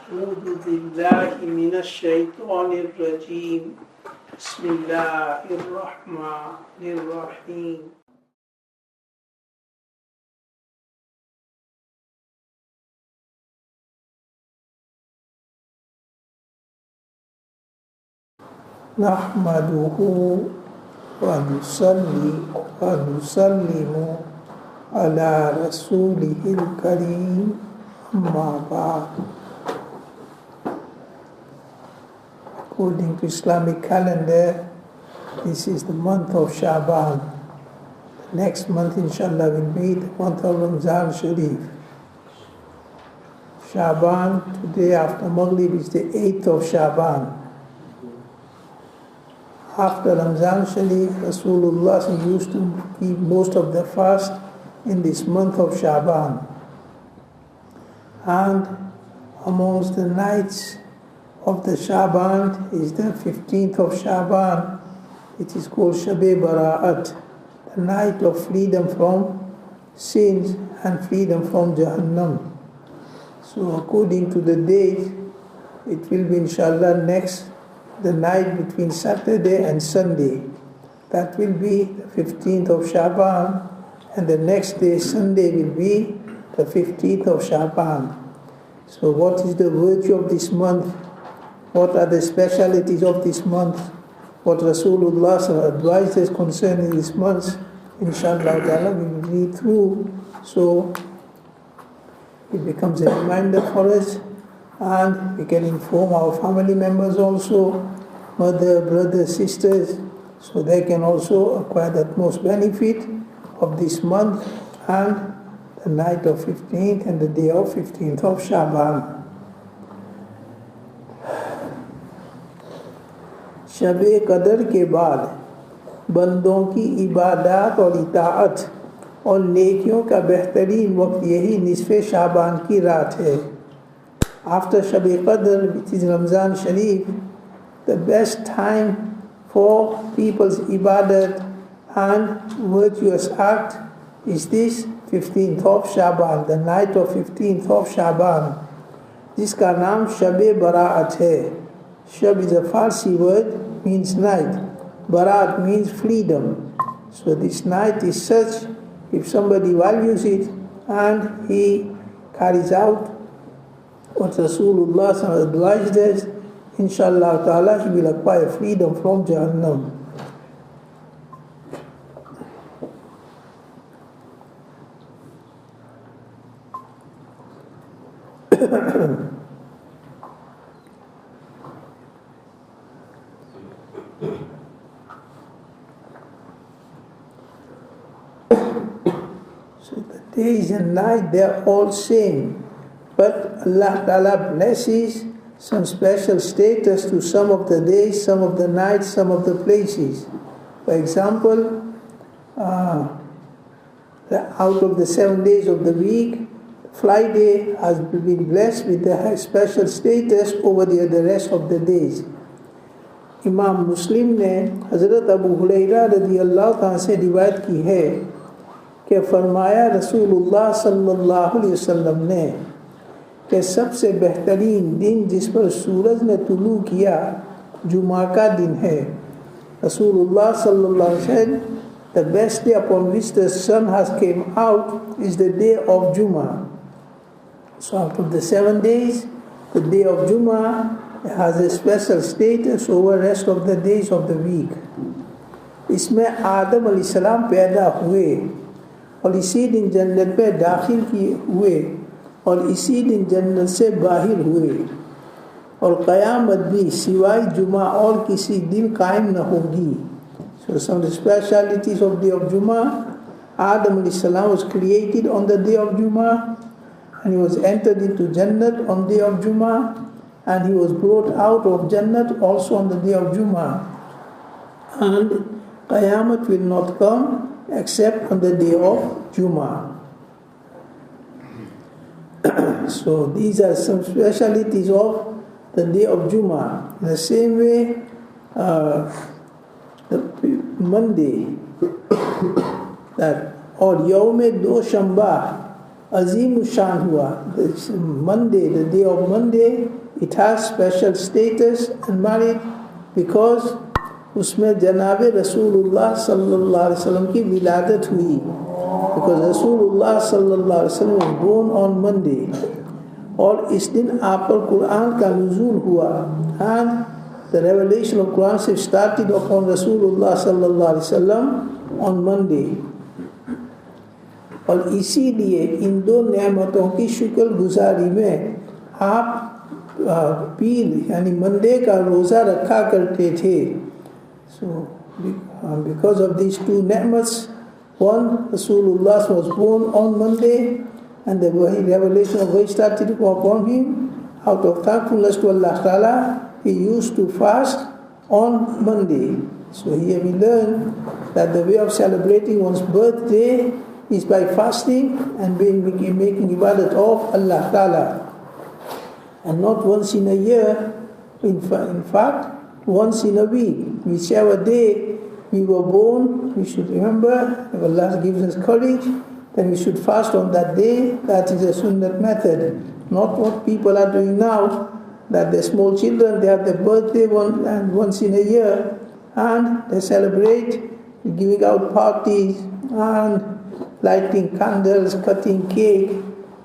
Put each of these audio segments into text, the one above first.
أعوذ بالله من الشيطان الرجيم بسم الله الرحمن الرحيم نحمده ونصلي ونسلم على رسوله الكريم أما بعد. According to Islamic calendar, this is the month of SHAABAAN. The next month, inshallah, will be the month of Ramzan Sharif. SHAABAAN, today after Maghrib, is the 8th of SHAABAAN. After Ramzan Sharif, Rasulullah used to keep most of the fast in this month of SHAABAAN. And amongst the nights of the SHAABAAN is the 15th of SHAABAAN. It is called SAAB, the night of freedom from sins and freedom from Jahannam. So according to the date, it will be inshallah the night between Saturday and Sunday. That will be the 15th of SHAABAAN, and the next day, Sunday, will be the 15th of SHAABAAN. So what is the virtue of this month? What are the specialities of this month? What Rasulullah advised us concerning this month? Inshallah ta'ala we will read through, so it becomes a reminder for us, and we can inform our family members also, mother, brothers, sisters, so they can also acquire the most benefit of this month and the night of 15th and the day of 15th of SHAABAAN. शब-ए कदर के बाद बंदों की इबादत और इताअत और नेकियों का बेहतरीन वक्त यही निस्फ़े शाबान की रात है. After Shab-e Qadr, which is Ramzan Sharif, the best time for people's ibadat and virtuous act is this 15th of Shaban, the night of 15th of Shaban, जिसका नाम शब-ए बराअत है. Shab is a Farsi word, means night. Baraat means freedom. So this night is such, if somebody values it and he carries out what Rasulullah advised us, inshallah ta'ala he will acquire freedom from Jahannam. So the days and night, they are all same, but Allah Ta'ala blesses some special status to some of the days, some of the nights, some of the places. For example, out of the 7 days of the week, Friday has been blessed with a special status over the rest of the days. Imam Muslim ने हज़रत अबू हुरैरा रज़ियल्लाहु ताला से रिवायत की है कि फरमाया रसूलुल्लाह सल्लल्लाहु अलैहि वसल्लम ने कि सबसे बेहतरीन दिन जिस पर सूरज ने तुलू किया जुमा का दिन है. Rasulullah sallallahu alaihi wasallam, the best day upon which the sun has came out is the day of Jummah. So out of the 7 days, the day of Jummah has a special status over the rest of the days of the week. इसमें आदम अलैहिस्सलाम पैदा हुए और इसी दिन जन्नत में दाखिल हुए और इसी दिन जन्नत से बाहर हुए और क़यामत भी सिवाय जुमा और किसी दिन कायम न होगी. So some of the specialities of the day of Jummah, Adam अलैहिस्सलाम was created on the day of Jummah, and he was entered into Jannat on the day of Jummah, and he was brought out of Jannat also on the day of Jummah. And Qayamat will not come except on the day of Jummah. So these are some specialities of the day of Jummah. In the same way, the Monday, that or Yawme Do Shamba, Azim Shan hua. This Monday, the day of Monday, it has special status and merit because उसमें जनाब रसूलुल्लाह सल्लल्लाहु अलैहि वसल्लम की विलादत हुई. Because Rasulullah सल्लल्लाहु अलैहि वसल्लम was born on Monday. और इस दिन आप पर कुरान का नुज़ूल हुआ. And the revelation of Quran started upon Rasulullah sallallahu alaihi wasallam on Monday. और इसीलिए इन दो नेमतों की शुक्र गुजारी में आप पीर यानी मंडे का रोज़ा रखा करते थे. So because of these two ni'mats, one, Rasulullah was born on Monday and the revelation of Wahy started upon him. Out of thankfulness to Allah Ta'ala, he used to fast on Monday. So here we learn that the way of celebrating one's birthday is by fasting and making ibadat of Allah Ta'ala. And not once in a year, in fact, once in a week. Whichever day we were born, we should remember, if Allah gives us courage, then we should fast on that day. That is a sunnat method. Not what people are doing now, that the small children, they have their birthday once in a year, and they celebrate, giving out parties, and lighting candles, cutting cake.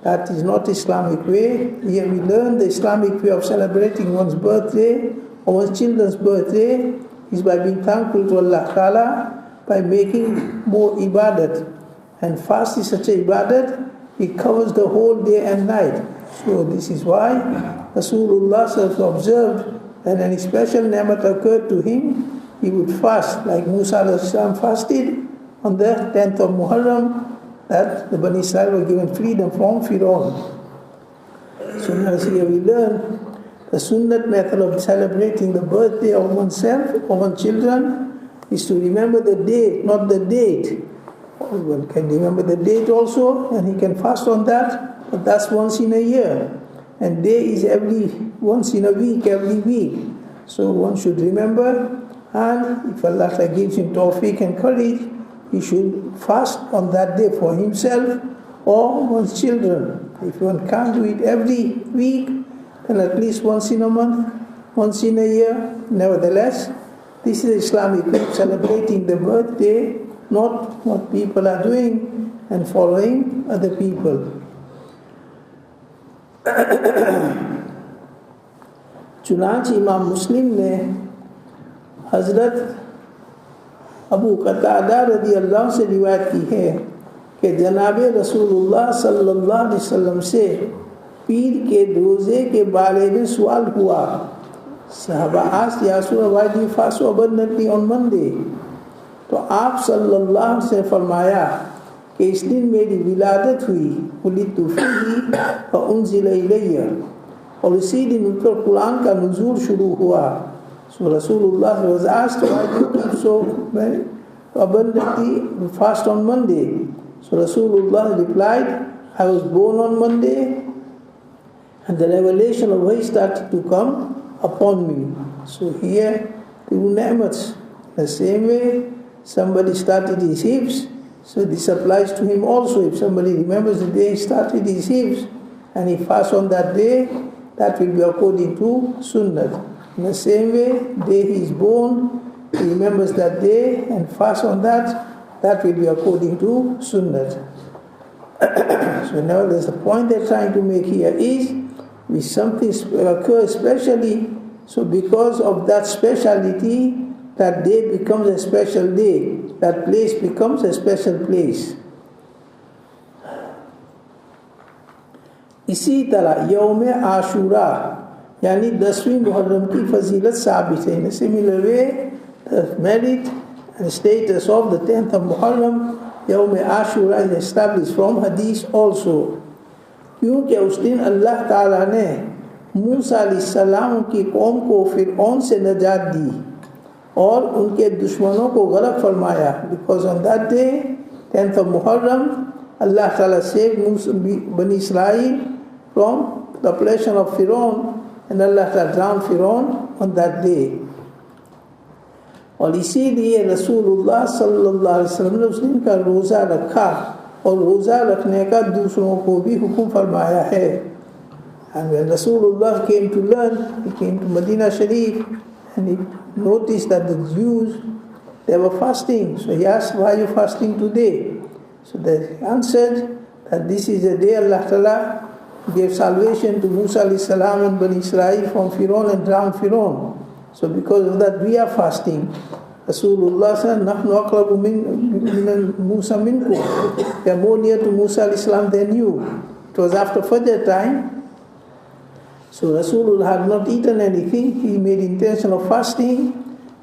That is not Islamic way. Here we learn the Islamic way of celebrating one's birthday, or one's children's birthday, is by being thankful to Allah Ta'ala, by making more ibadat. And fast is such a ibadat, it covers the whole day and night. So this is why Rasulullah observed that any special ni'mat occurred to him, he would fast, like Musa fasted on the 10th of Muharram, that the Bani Israel were given freedom from Firaun. So now here we learn the sunnat method of celebrating the birthday of oneself or one's children is to remember the day, not the date. One can remember the date also, and he can fast on that, but that's once in a year. And day is once in a week, every week. So one should remember, and if Allah gives him tawfiq and courage, he should fast on that day for himself or one's children. If one can't do it every week, then at least once in a month, once in a year. Nevertheless, this is Islamic way of celebrating the birthday, not what people are doing and following other people. चुनांच इमाम मुस्लिम ने हज़रत Abu Qatada रज़ी अल्लाह से रिवायत की है कि जनाब रसूलुल्लाह सल्लल्लाहु अलैहि वसल्लम से पीर के रोज़े के बारे में सवाल हुआ. सहाबा asked, Ya Rasulullah, why do you fast so abundantly on Monday? तो आप सल्लल्लाहु अलैहि वसल्लम ने फरमाया कि इस दिन मेरी विलादत हुई, उलिदतु फीही व उन्ज़िला इलैया, और इसी दिन उन पर कुरान का नुज़ूल शुरू हुआ. So Rasulullah was asked, why do you keep so abundantly fast on Monday? So Rasulullah replied, I was born on Monday, and the revelation of Wahy started to come upon me. So here, the ni'mats. The same way, somebody started his hifz, so this applies to him also. If somebody remembers the day he started his hifz, and he fasts on that day, that will be according to Sunnah. In the same way, day he is born, he remembers that day and fasts on that, that will be according to Sunnah. So now there's the point they're trying to make here is, if something occurs specially, so because of that speciality, that day becomes a special day, that place becomes a special place. इसी तरह यौम आशूरा यानी 10वीं मुहर्रम की फजीलत साबित है. In a similar way, the merit and status of the 10th of Muharram, यौम आशूरा, is established from hadith also. क्योंकि उस दिन अल्लाह ताला ने मूसा अलैहिस्सलाम की कौम को फिरऔन से नजात दी और उनके दुश्मनों को गरक फरमाया. Because on that day, 10th of Muharram, Allah Ta'ala saved Bani Israel from the oppression of Firaun, and Allah Ta'ala drowned Firaun on that day. और इसीलिए रसूलुल्लाह सल्लल्लाहु अलैहि वसल्लम ने उस दिन का रोज़ा रखा और रोज़ा रखने का दूसरों को भी हुक्म फरमाया है. And when Rasulullah came to learn, he came to Medina Sharif and he noticed that the Jews, they were fasting. So he asked, why are you fasting today? So they answered that this is the day Allah Ta'ala gave salvation to Musa alayhi salam and Bani Israel from Fir'aun and drowned Fir'aun. So because of that we are fasting. Rasulullah said, Nahnu aqrabu min Musa minkum. We are more near to Musa alayhi salam than you. It was after Fajr time. So Rasulullah had not eaten anything. He made intention of fasting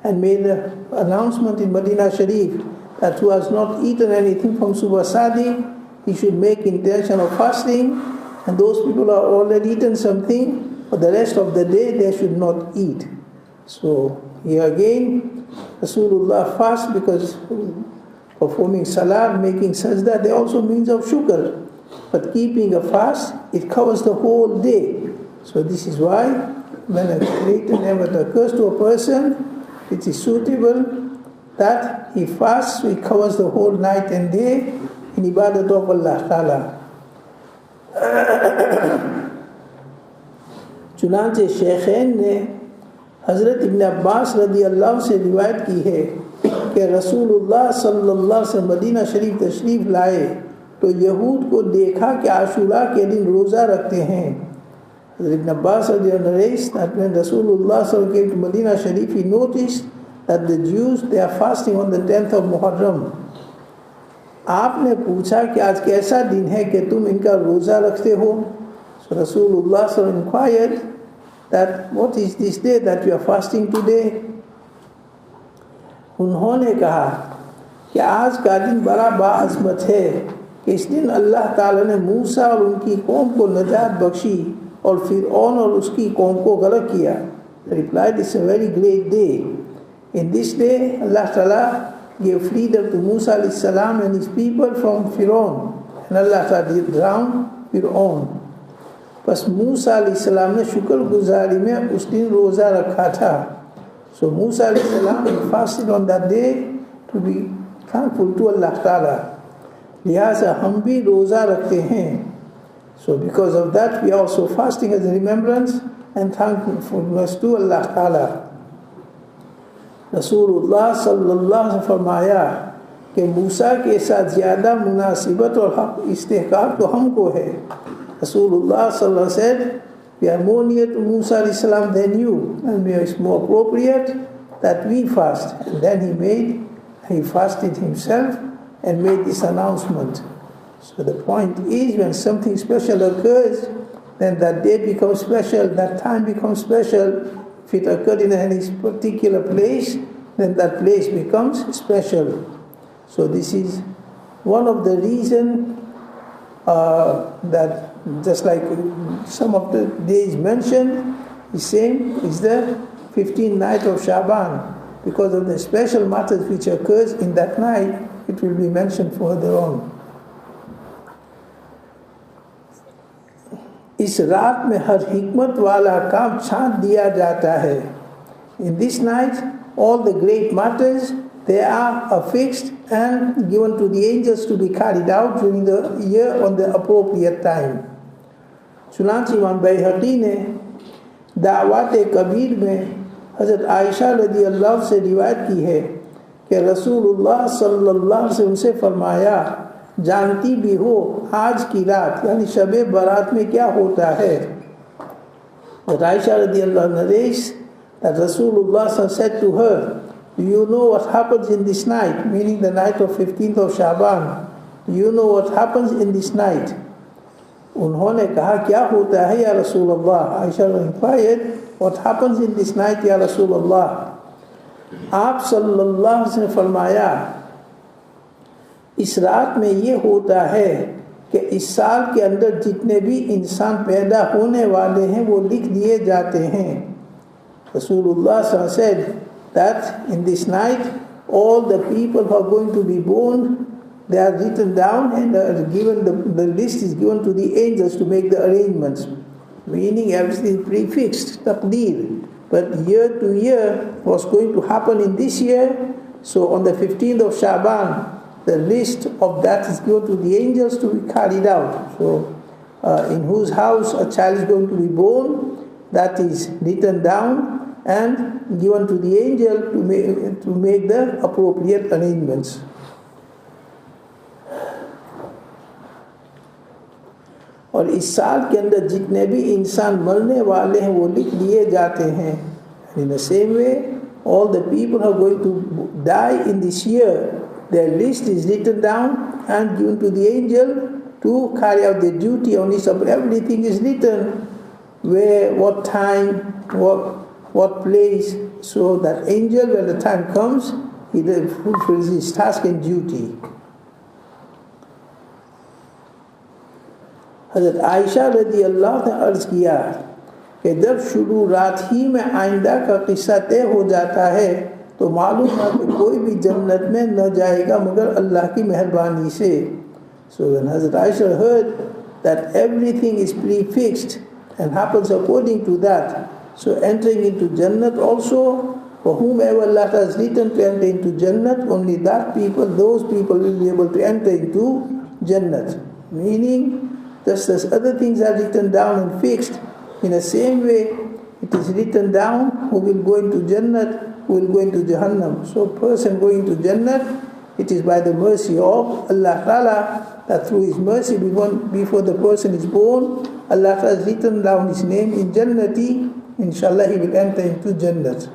and made an announcement in Medina Sharif that who has not eaten anything from Subha Sadiq, he should make intention of fasting, and those people who have already eaten something, for the rest of the day they should not eat. So here again, Rasulullah fast because performing salat, making sajda, they also means of shukr. But keeping a fast, it covers the whole day. So this is why when a greater event occurs to a person, it is suitable that he fasts, so he covers the whole night and day in ibadat of Allah Ta'ala. चुनांचे शेखैन ने हज़रत इब्न अब्बास रज़ी अल्लाह से रिवायत की है कि रसूलुल्लाह सल्लल्लाहु अलैहि वसल्लम मदीना शरीफ तशरीफ़ लाए तो यहूद को देखा कि आशूरा के दिन रोज़ा रखते हैं. Ibn Abbas narrates that when Rasulullah came to Medina Sharif, he noticed that the Jews, they are fasting on the 10th of Muharram. आपने पूछा कि आज कैसा दिन है कि तुम इनका रोज़ा रखते हो? So Rasulullah inquired that what is this day that you are fasting today? उन्होंने कहा कि आज का दिन बड़ा बाअज़मत है कि इस दिन अल्लाह ताला ने मूसा और उनकी कौम को नजात बख्शी और फिरऔन और उसकी कौम को गलत किया. They replied, it's a very great day. In this day, Allah Ta'ala gave freedom to Musa alayhi salam and his people from Fir'aun. And Allah Ta'ala drowned Fir'aun. बस मूसा alayhi salam ने शुक्रगुजारी में उस दिन रोज़ा रखा था. So Musa alayhi salam fasted on that day to be thankful to Allah Ta'ala. लिहाजा हम भी रोज़ा रखते हैं. So because of that, we are also fasting as a remembrance and thankfulness to Allah Ta'ala. Rasulullah sallallahu alaihi wasallam फरमाया कि मूसा के साथ ज़्यादा मुनासिबत और हक़ इस्तेहक़ाक़ तो हमको है. Rasulullah sallallahu alaihi wasallam said, we are more near to Musa alayhi salam than you, and it's more appropriate that we fast. And then he fasted himself and made this announcement. So the point is, when something special occurs, then that day becomes special, that time becomes special. If it occurred in any particular place, then that place becomes special. So this is one of the reasons that just like some of the days mentioned, the same is the 15th night of Sha'ban. Because of the special matters which occurs in that night, it will be mentioned further on. इस रात में हर हिकमत वाला काम छांट दिया जाता है. In this night, all the great matters, they are affixed and given to the angels to be carried out during the year on the appropriate time. चुनांचे इमाम बैहक़ी ने दावत कबीर में हज़रत आयशा रज़ी अल्लाह से रिवायत की है कि रसूलुल्लाह सल्लल्लाहु अलैहि वसल्लम से फरमाया, जानती भी हो आज की रात यानी शब बारात में क्या होता है. But Aisha radiallahu narrates that Rasulullah said to her, do you know what happens in this night, meaning the night of 15th of Sha'ban? Do you know what happens in this night? उन्होंने कहा क्या होता है या रसूलल्लाह. Aisha inquired, what happens in this night या रसूलल्लाह? आप सल्लल्लाहु अलैहि वसल्लम ने फरमाया, इस रात में ये होता है कि इस साल के अंदर जितने भी इंसान पैदा होने वाले हैं वो लिख दिए जाते हैं. Rasulullah said that in this night all the people who are going to be born, they are written down and given the list is given to the angels to make the arrangements, meaning everything prefixed, taqdeer. But year to year what's going to happen in this year, so on the 15th of Sha'ban the list of that is given to the angels to be carried out. So, in whose house a child is going to be born, that is written down and given to the angel to make the appropriate arrangements. और इस साल के अंदर जितने भी इंसान मरने वाले हैं वो लिख लिए जाते हैं. In the same way, all the people who are going to die in this year, their list is written down and given to the angel to carry out their duty on this. Everything is written, where, what time, what place, so that angel, when the time comes, he fulfills his task and duty. हज़रत आयशा रज़ी अल्लाह ने अर्ज़ किया कि जब शुरू रात ही में आइंदा का किस्सा तय हो जाता है तो मालूम है कि कोई भी जन्नत में न जाएगा मगर अल्लाह की मेहरबानी से. So when Hazrat Aisha heard that everything is prefixed and happens according to that, so entering into Jannat also, for whomever Allah has written to enter into Jannat, only those people will be able to enter into Jannat. Meaning, just as other things are written down and fixed, in the same way it is written down who will go into Jannat, who will go into Jahannam. So a person going to Jannat, it is by the mercy of Allah Ta'ala, that through His mercy before the person is born, Allah has written down his name in Jannati. Inshallah he will enter into Jannat.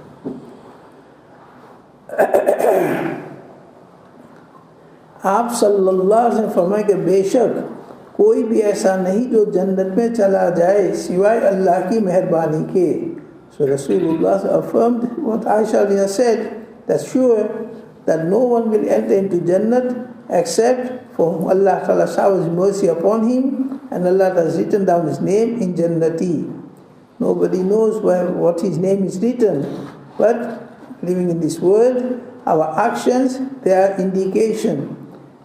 आप सल्लल्लाहु अलैहि वसल्लम फरमाए कि बेशक कोई भी ऐसा नहीं जो जन्नत में चला जाए सिवाय अल्लाह की मेहरबानी के. So Rasulullah affirmed what Aisha said, that's sure that no one will enter into Jannat except for whom Allah Ta'ala showers mercy upon him and Allah has written down his name in Jannati. Nobody knows what his name is written, but living in this world, our actions, they are indication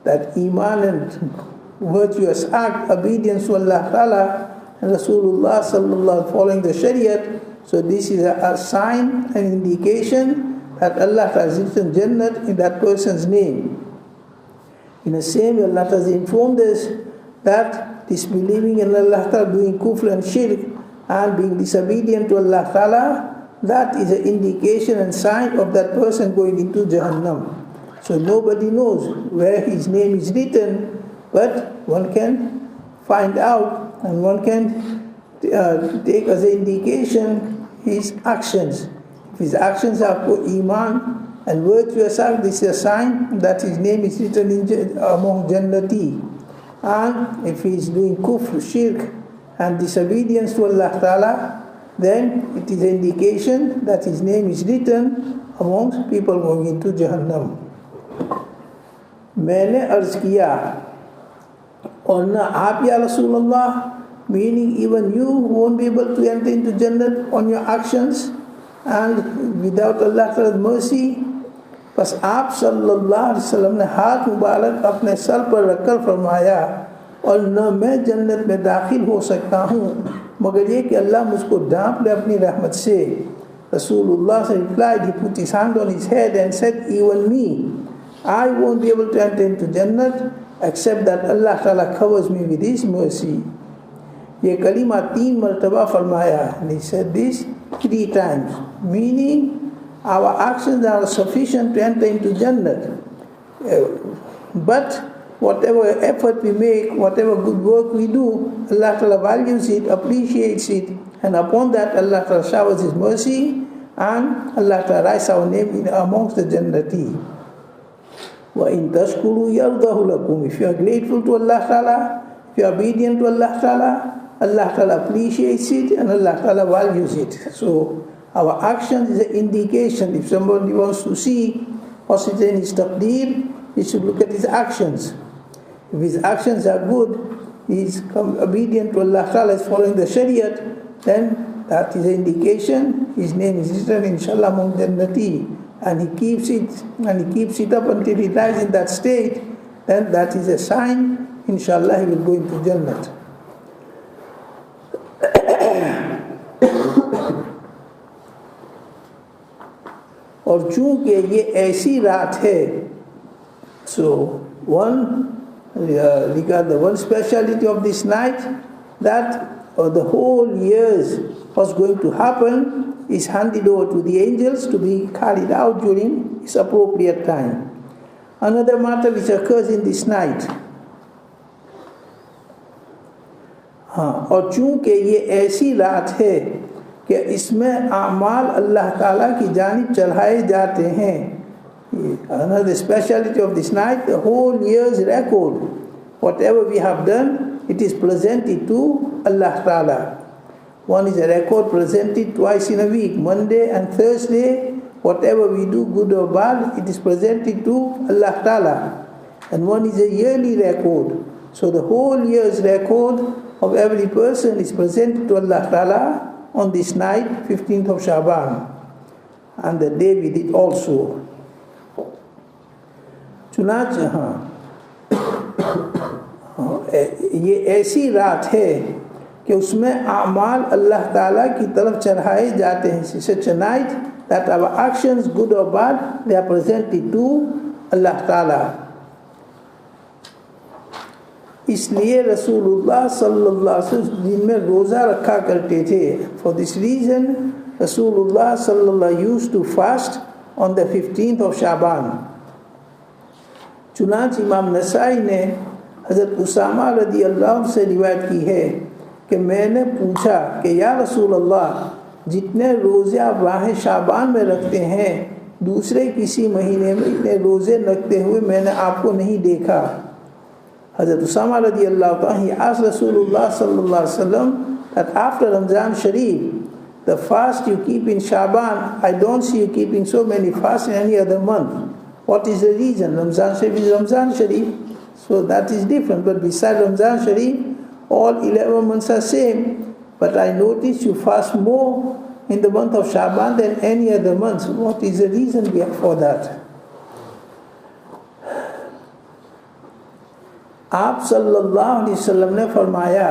that Iman and virtuous act, obedience to Allah Ta'ala and Rasulullah Sallallahu following the Shariat. So this is a sign, an indication that Allah has written Jannat in that person's name. In the same way, Allah has informed us that disbelieving in Allah Ta'ala, doing kufr and shirk and being disobedient to Allah Ta'ala, that is an indication and sign of that person going into Jahannam. So nobody knows where his name is written, but one can find out and one can take as an indication his actions. If his actions are for Iman and virtuous act, this is a sign that his name is written among Jannati. And if he is doing kufr, shirk and disobedience to Allah Ta'ala, then it is an indication that his name is written amongst people going into Jahannam. मैंने अर्ज किया और ना आप या Rasulullah, meaning even you won't be able to enter into Jannat on your actions and without Allah's mercy. बस आप सल्लल्लाहु अलैहि वसल्लम ने हाथ मुबारक अपने सर पर रखकर फरमाया और न मैं जन्नत में दाखिल हो सकता हूँ मगर ये कि अल्लाह मुझको ढांप ले अपनी रहमत से. Rasulullah replied, he put his hand on his head and said, even me, I won't be able to enter into Jannat except that Allah Ta'ala covers me with His mercy. ये कलिमा 3 मरतबा फरमाया, and he said this 3 times, meaning our actions are sufficient to enter into Jannat. But whatever effort we make, whatever good work we do, Allah Ta'ala values it, appreciates it, and upon that Allah Ta'ala showers His mercy and Allah Ta'ala writes our name amongst the Jannati. وَإِن تَشْكُرُوا يَرْضَهُ لَكُمْ. If you are grateful to Allah Ta'ala, if you are obedient to Allah Ta'ala, Allah Ta'ala appreciates it and Allah Ta'ala values it. So our actions is an indication. If somebody wants to see what's in his taqdeer, he should look at his actions. If his actions are good, he is obedient to Allah Ta'ala, is following the Shariat, then that is an indication his name is written inshallah among Jannati. And he keeps it up until he dies in that state, then that is a sign, inshallah he will go into Jannat. और चूंकि ये ऐसी रात है, so regarding the one speciality of this night, that the whole year's what's going to happen is handed over to the angels to be carried out during its appropriate time. Another matter which occurs in this night, और चूँकि ये ऐसी रात है कि इसमें आमाल अल्लाह ताला की जानिब चढ़ाए जाते हैं. Another speciality of this night, the whole year's record, whatever we have done, it is presented to Allah Ta'ala. One is a record presented twice in a week, Monday and Thursday. Whatever we do, good or bad, it is presented to Allah Ta'ala. And one is a yearly record. So the whole year's record of every person is presented to Allah Ta'ala on this night, 15th of Sha'ban. And the day with it also. चुनाच ये ऐसी रात है कि उसमें आमाल अल्लाह ताला की तरफ चढ़ाए जाते हैं. Such a night that our actions, good or bad, they are presented to Allah Ta'ala. इसलिए रसूलुल्लाह सल्लल्लाहु अलैहि वसल्लम दिन में रोज़ा रखा करते थे. For this reason, Rasulullah sallallahu used to fast on the 15th of Sha'ban. चुनांच इमाम नसाई ने हज़रत उसामा रदी अल्लाह से रिवायत की है कि मैंने पूछा कि या रसूल अल्लाह, जितने रोज़े आप माह शाबान में रखते हैं, दूसरे किसी महीने में इतने रोज़े रखते हुए मैंने आपको नहीं देखा. हज़रत उसामा रदी अल्लाह, he asked Rasulullah sallallahu alaihi wasallam that after Ramzan Sharif, the fast you keep in Sha'ban, I don't see you keeping so many fasts in any other month. What is the reason? Ramzan Sharif is Ramzan Sharif, so that is different. But besides Ramzan Sharif, all 11 months are same. But I notice you fast more in the month of Sha'ban than any other month. So what is the reason for that? आप सल्लल्लाहु अलैहि वसल्लम ने फरमाया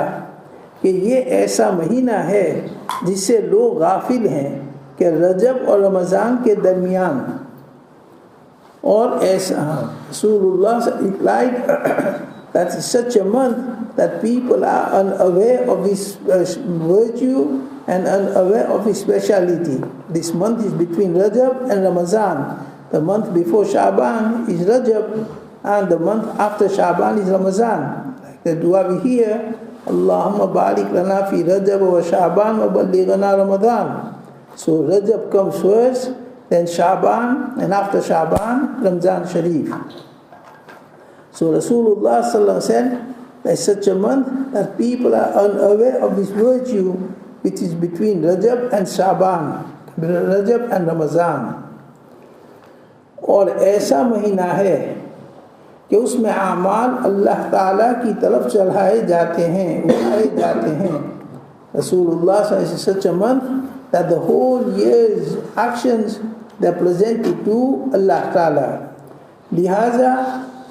कि ये ऐसा महीना है जिससे लोग गाफिल हैं कि रजब और रमज़ान के दरमियान. Or as Rasulullah replied, that is such a month that people are unaware of its virtue and unaware of its speciality. This month is between Rajab and Ramazan. The month before Sha'ban is Rajab, and the month after Sha'ban is Ramazan. Like the dua we hear, Allahumma barik lana fi Rajab wa Sha'ban wa ballighana Ramadan. So Rajab comes first, then Sha'ban, and after Sha'ban, Ramzan Sharif. So Rasulullah sallallahu said, there's such a month that people are unaware of this virtue which is between Rajab and Sha'ban, Rajab and Ramazan. और ऐसा महीना है कि उसमें आमाल अल्लाह ताला की तरफ चढ़ाए जाते हैं, उठाए जाते हैं. Rasulullah sallallahu is such a month that the whole year's actions they are presented to Allah Ta'ala. लिहाजा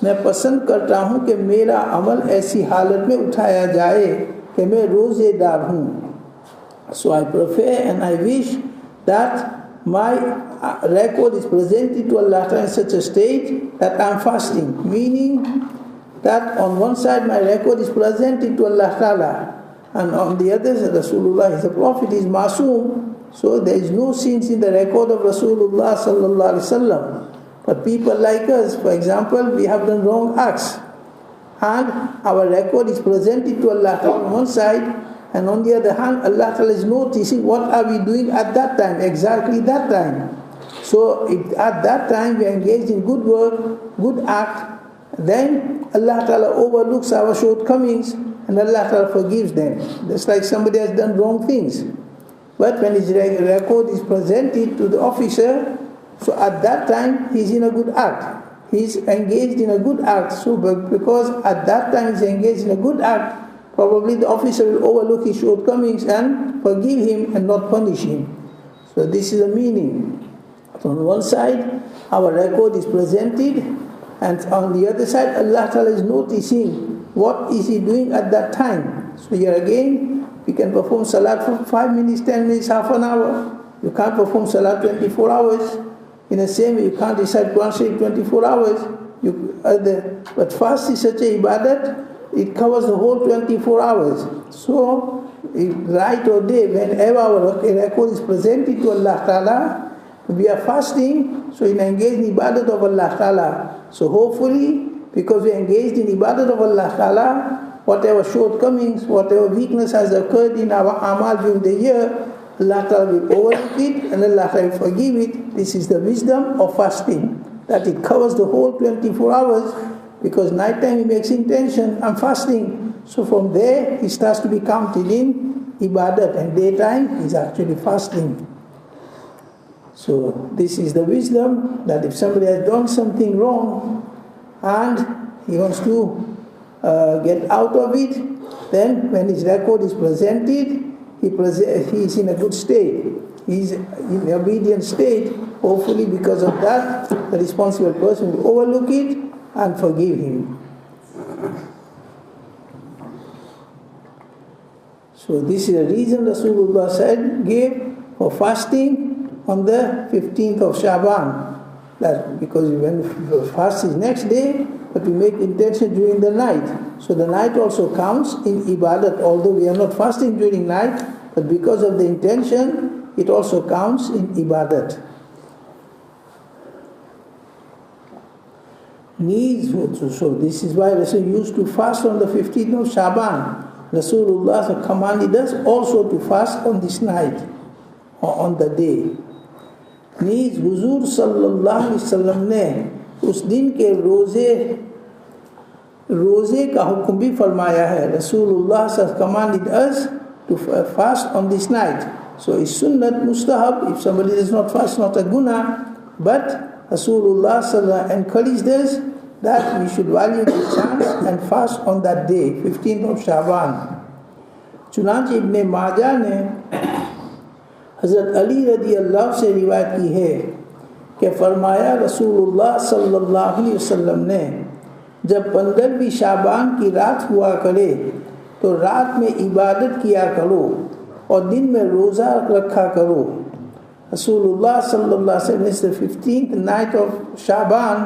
मैं पसंद करता हूँ कि मेरा अमल ऐसी हालत में उठाया जाए कि मैं रोज़ेदार हूँ. So I prefer and I wish that my record is presented to Allah Ta'ala in such a state that I am fasting. Meaning that on one side my record is presented to Allah Ta'ala, and on the other side Rasulullah is the Prophet, is Masoom. So there is no sins in the record of Rasulullah sallallahu alaihi wasallam. But people like us, for example, we have done wrong acts, and our record is presented to Allah Ta'ala on one side, and on the other hand, Allah Ta'ala is noticing what are we doing at that time, exactly that time. So if at that time we are engaged in good work, good act, then Allah Ta'ala overlooks our shortcomings and Allah Ta'ala forgives them. Just like somebody has done wrong things. But when his record is presented to the officer, so at that time he is in a good act. He is engaged in a good act. So because at that time he is engaged in a good act, probably the officer will overlook his shortcomings and forgive him and not punish him. So this is the meaning. So on one side, our record is presented, and on the other side, Allah Ta'ala is noticing what is he doing at that time. So here again, we can perform salat for 5 minutes, 10 minutes, half an hour. You can't perform salat 24 hours. In the same way, you can't recite Quran Sharif 24 hours. But fast is such a ibadat, it covers the whole 24 hours. So, night or day, whenever our record is presented to Allah Ta'ala, we are fasting, so we engage in ibadat of Allah Ta'ala. So hopefully, because we are engaged in ibadat of Allah Ta'ala, whatever shortcomings, whatever weakness has occurred in our amal during the year, Allah Ta'ala will overlook it and Allah Ta'ala will forgive it. This is the wisdom of fasting, that it covers the whole 24 hours, because night time he makes intention, I'm fasting. So from there, he starts to be counted in ibadat, and daytime is actually fasting. So this is the wisdom, that if somebody has done something wrong and he wants to get out of it, then when his record is presented, he is in a good state. He is in an obedient state. Hopefully because of that, the responsible person will overlook it and forgive him. So this is the reason Rasulullah gave for fasting on the 15th of SHAABAAN. That because when we fast is next day, but we make intention during the night. So the night also counts in ibadat, although we are not fasting during night, but because of the intention, it also counts in ibadat. So this is why Rasul used to fast on the 15th of SHAABAAN. Rasulullah commanded us also to fast on this night, or on the day. नीज हुजूर सल्लल्लाहु अलैहि वसल्लम ने उस दिन के रोज़े का हुक्म भी फरमाया है. Rasulullah commanded us to fast on this night. So it's sunnat mustahab. If somebody does not fast, not a guna. But Rasulullah encouraged us that we should value the chance and fast on that day, 15th of SHAABAAN. चुनांचे इब्ने माजा ने हज़रत अली रज़ी अल्लाह से रिवायत की है कि फरमाया रसूलुल्लाह सल्लल्लाहु अलैहि वसल्लम ने, जब 15वीं शाबान की रात हुआ करे तो रात में इबादत किया करो और दिन में रोज़ा रखा करो. Rasulullah sallallahu alaihi wasallam is the 15th night of Shaaban,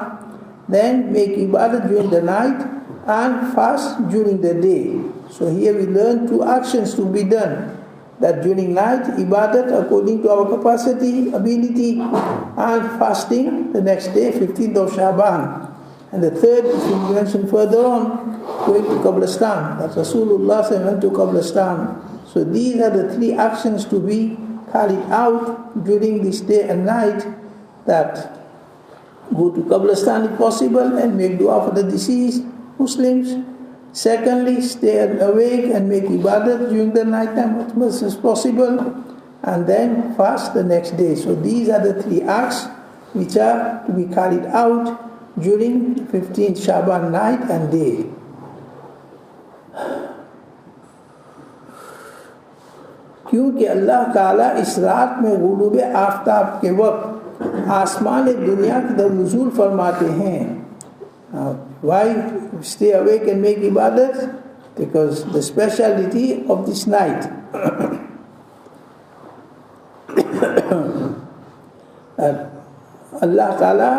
then make ibadat during the night and fast during the day. So here we learn two actions to be done. That during night, ibadat according to our capacity, ability, and fasting the next day, 15th of Shaaban. And the third, which we mentioned further on, going to Qabristan. That Rasulullah went to Qabristan. So these are the three actions to be carried out during this day and night. That go to Qabristan if possible and make dua for the deceased Muslims. Secondly, stay awake and make ibadat during the night time as much as possible, and then fast the next day. So these are the three acts which are to be carried out during 15th Shaaban night and day. क्योंकि अल्लाह ताला इस रात में गुरूब आफ्ताब के वक्त आसमान दुनिया की तरफ नुज़ूल फरमाते हैं. Why stay awake and make ibadat? Because the speciality of this night. Allah Ta'ala,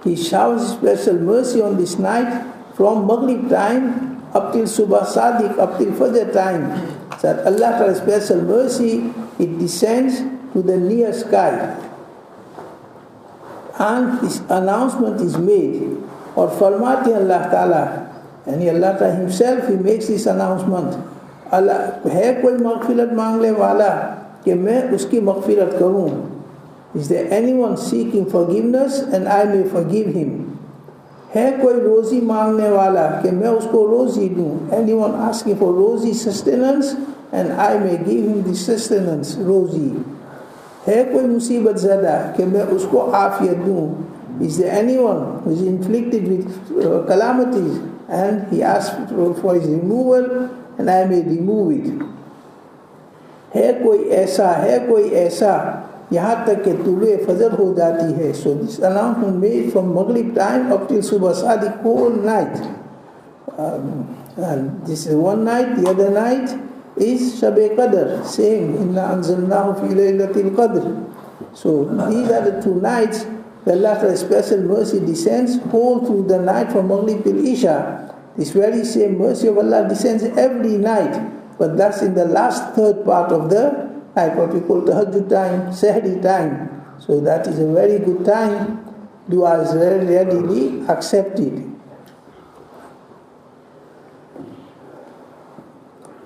He showers special mercy on this night from Maghrib time up till Subah Sadiq, up till Fajr time. So that Allah Ta'ala's special mercy, it descends to the near sky. And this announcement is made. और फरमाते हैं अल्लाह ताला, यानी अल्लाह ताला himself, he makes this announcement. अल्लाह है कोई मग़फ़िरत मांगने वाला कि मैं उसकी मग़फ़िरत करूँ? Is there anyone seeking forgiveness and I may forgive him? है कोई रोज़ी मांगने वाला कि मैं उसको रोज़ी दूँ? Anyone asking for रोज़ी sustenance and I may give him the sustenance, रोज़ी? है कोई मुसीबत ज़दा कि मैं उसको आफ़ियत दूँ? Is there anyone who is inflicted with calamities and he asks for his removal and I may remove it? है कोई ऐसा यहाँ तक कि तुलुए फजर हो जाती है. So this announcement made from Maghrib time up till Subah Sadiq, whole night. And this is one night. The other night is Shab-e Qadr, same. Inna anzalnahu fi laylatil qadr. So these are the two nights Allah Ta'ala's special mercy descends whole through the night from Maghrib till Isha. This very same mercy of Allah descends every night, but that's in the last third part of the night, what we call tahajjud time, sahri time. So that is a very good time. Dua is readily accepted.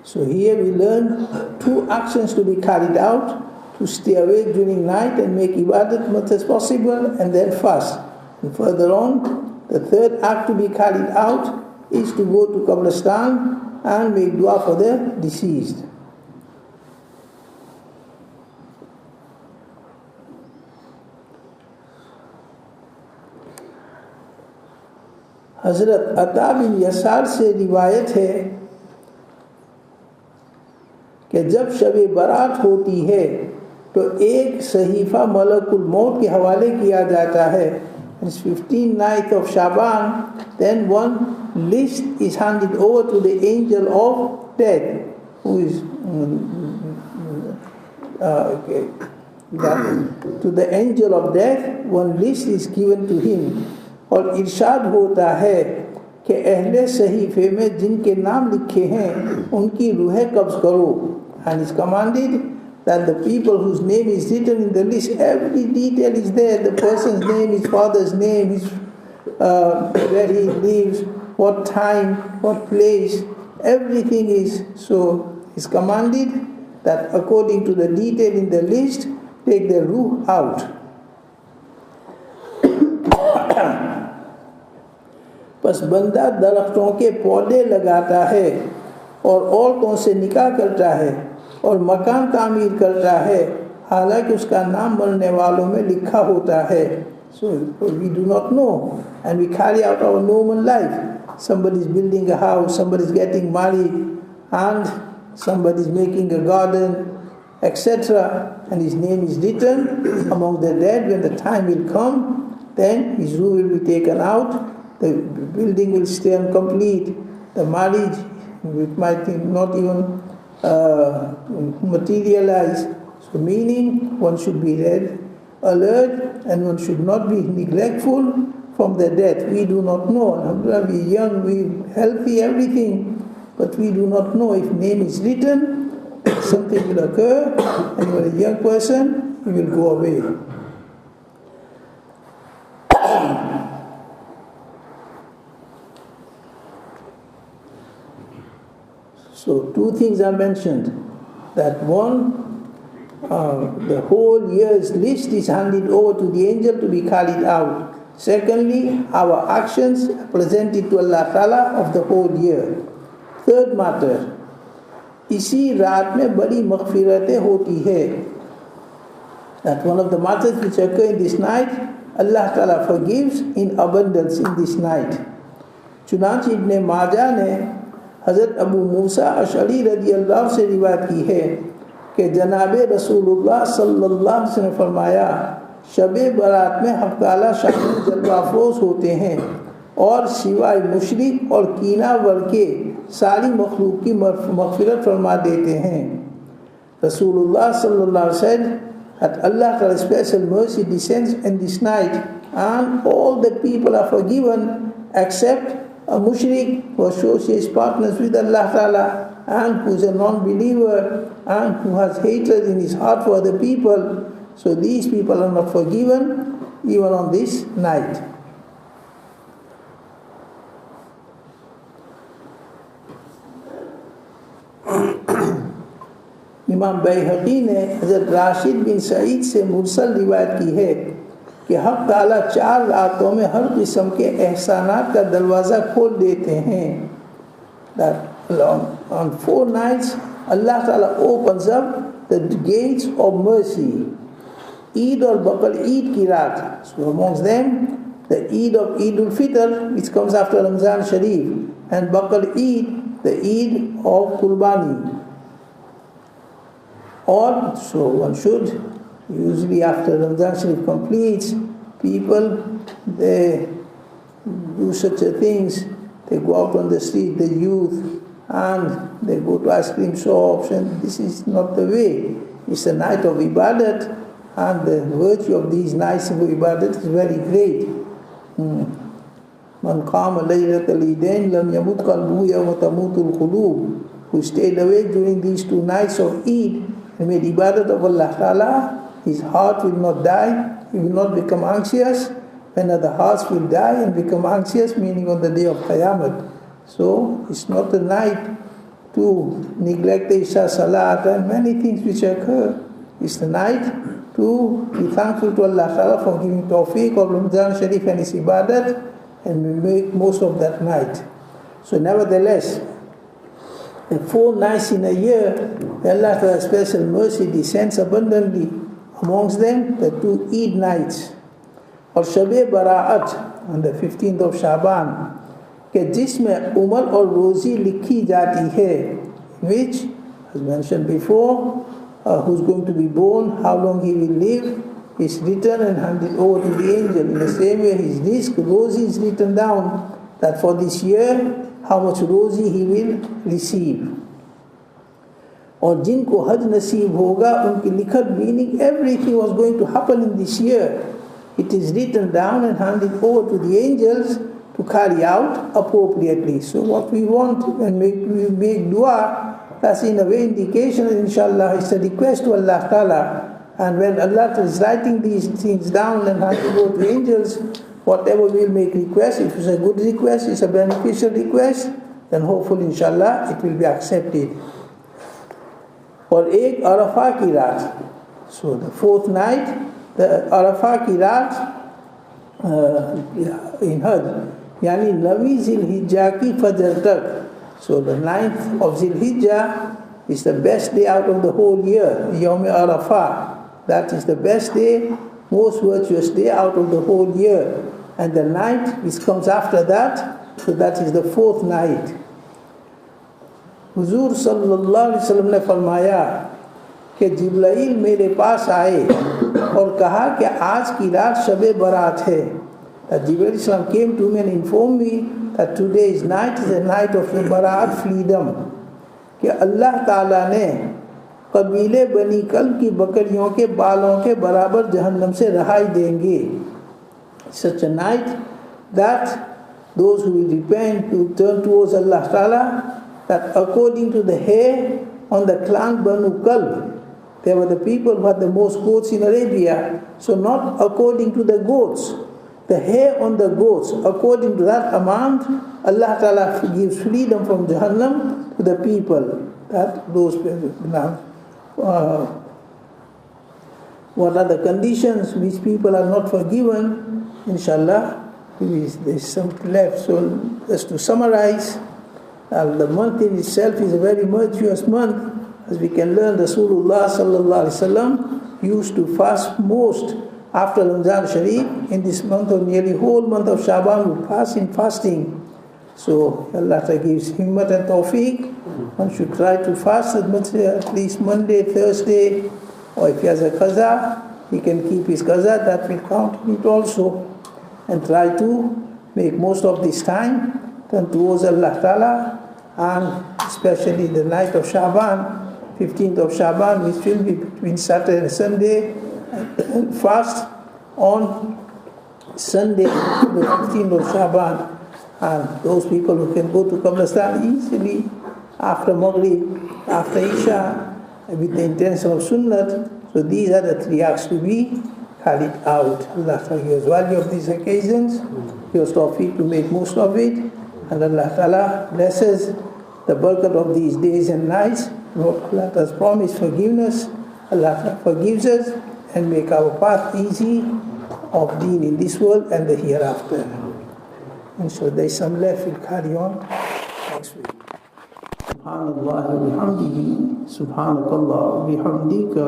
So here we learn 2 actions to be carried out: to stay awake during night and make ibadat much as possible, and then fast. And further on, the third act to be carried out is to go to Qabristan and make dua for the deceased. हज़रत अता बिन यसार से रिवायत है कि जब शब बारात होती है तो एक सहीफ़ा मलकुल मौत के हवाले किया जाता है. It's 15th night of Sha'ban, then one list is handed over to the angel of death, who is to the angel of death, one list is given to him. और इरशाद होता है कि अहले सहीफे में जिनके नाम लिखे हैं उनकी रूहें कब्ज़ करो. And it's commanded that the people whose name is written in the list, every detail is there: the person's name, his father's name, his where he lives, what time, what place, everything is. So it's commanded that according to the detail in the list, take the ruh out. बस बंदा दरख्तों के पौधे लगाता है और औरतों से निकाह करता है और मकान तामीर करता है, हालांकि उसका नाम मरने वालों में लिखा होता है. So we do not know, and we carry out our normal life. Somebody is building a house, somebody is getting married, and somebody is making a garden, etc. And his name is written among the dead. When the time will come, then his ruh will be taken out. The building will stay incomplete. The marriage might not even materialize. So meaning one should be alert, and one should not be neglectful from the death. We do not know. Alhamdulillah, we are young, we are healthy, everything, but we do not know if name is written, something will occur, and you are a young person, you will go away. So 2 things are mentioned. That one, the whole year's list is handed over to the angel to be carried out. Secondly, our actions are presented to Allah Ta'ala of the whole year. Third matter, इसी रात में बड़ी मग़फ़िरतें होती है. That one of the matters which occur in this night, Allah Ta'ala forgives in abundance in this night. चुनांचे इब्ने माजा ने हज़रत अबू मूसा अशअरी रज़ी अल्लाह से रिवायत की है कि जनाबे रसूलुल्लाह सल्लल्लाहु अलैहि वसल्लम ने फरमाया, शबे बारात में हक़ ताला शान जलवा अफ़रोज़ होते हैं और सिवाय मुशरिक और कीनावर के सारी मखलूक की मग़फ़िरत फरमा देते हैं. रसूलुल्लाह सल्लल्लाहु अलैहि वसल्लम that Allah Ta'ala's special mercy descends in this night, and all the people are forgiven except a mushrik who associates partners with Allah Ta'ala, and who is a non-believer, and who has hatred in his heart for other people. So these people are not forgiven even on this night. इमाम बैहक़ी ने हज़रत राशिद बिन सईद से मुरसल रिवायत की है कि हक़ ताला 4 रातों में हर किस्म के एहसानात का दरवाज़ा खोल देते हैं. That on 4 nights Allah Ta'ala opens up the gates of mercy. Eid or Baqar Eid की रात, so amongst them the Eid of Eid al-Fitr, which comes after Ramzan Sharif, and Baqar Eid, the Eid of Qurbani. Or, so one should, usually after Ramzan Sharif completes, people, they do such a things, they go out on the street, the youth, and they go to ice cream shops, and this is not the way. It's a night of ibadat, And the virtue of these nights of ibadat is very great. Man qama laylatal idain lam yamut qalbuhu yawma tamutul qulub. Who stayed awake during these 2 nights of Eid and made ibadat of Allah Ta'ala, his heart will not die, he will not become anxious. When other hearts will die and become anxious, meaning on the day of Qiyamah. So it's not a night to neglect the Isha Salat and many things which occur. It's the night to be thankful to Allah Ta'ala for giving tawfiq of Ramzan Sharif and his ibadat, and we make most of that night. So nevertheless, the 4 nights in a year, Allah Ta'ala's special mercy descends abundantly. Amongst them, the 2 Eid nights. और शब बराअत on the 15th of Shaaban, कि जिसमें उम्र और रोज़ी लिखी जाती है, which, as mentioned before, who's going to be born, how long he will live, is written and handed over to the angel. In the same way, his risk, rozi, is written down, that for this year, how much rozi he will receive. और जिनको हज नसीब होगा, उनकी लिखत, meaning everything was going to happen in this year. It is written down and handed over to the angels to carry out appropriately. So what we want when we make dua, that's in a way indication, inshallah, it's a request to Allah Ta'ala. And when Allah is writing these things down and handing over to angels, whatever we'll make request, if it's a good request, it's a beneficial request, then hopefully inshallah it will be accepted. और एक अरफा की रात, so the 4th night, the Arafah ki raat in Hajj, yani 9 Zilhijjah ki Fajr tak. So the 9th of Zilhijjah is the best day out of the whole year, Yawm Arafah. That is the best day, most virtuous day out of the whole year. And the night which comes after that, so that is the 4th night. Huzur sallallahu alaihi wasallam ने फरमाया कि जिब्राइल मेरे पास आए और कहा कि आज की रात शब बरात है. That Jibreel Islam came to me and informed me that today's night is a night of Baraat, freedom. कि अल्लाह ताला ने कबीले बनी कल की बकरियों के बालों के बराबर जहन्नम से रहाई देंगे. Such a night that those who will repent, who turn towards Allah Ta'ala, that according to the hair on the clan Banu Kalb, they were the people who had the most goats in Arabia. So not according to the goats, the hair on the goats, according to that amount, Allah Ta'ala gives freedom from Jahannam to the people. That those people. Now, what are the conditions which people are not forgiven? Inshallah, there's some left. So just to summarize, the month in itself is a very virtuous month. As we can learn, Rasulullah sallallahu alaihi wasallam used to fast most after Ramzan Sharif. In this month, or nearly whole month of Shaaban, would fast in fasting. So Allah gives himmat and tawfiq. One should try to fast at least Monday, Thursday, or if he has a qaza, he can keep his qaza, that will count it also. And try to make most of this time turn towards Allah Ta'ala, and especially the night of Shaaban, 15th of Shaaban, which will be between Saturday and Sunday, and fast on Sunday, the 15th of Shaaban. And those people who can go to Qabristan easily after Maghrib, after Isha, with the intention of Sunnat. So these are the 3 acts to be carried out. Allah Ta'ala gives value of these occasions, gives tawfiq to make most of it, and Allah Ta'ala blesses the barakat of these days and nights. Allah has promised forgiveness. Allah forgives us and make our path easy of deen in this world and the hereafter. And so there is some left, we'll carry on next week. Subhanallah wa bihamdihi, subhanakallah wa bihamdika,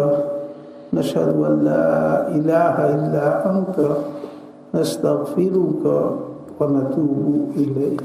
nashhadu an la ilaha illa anta, nastaghfiruka wa natubu ilayk.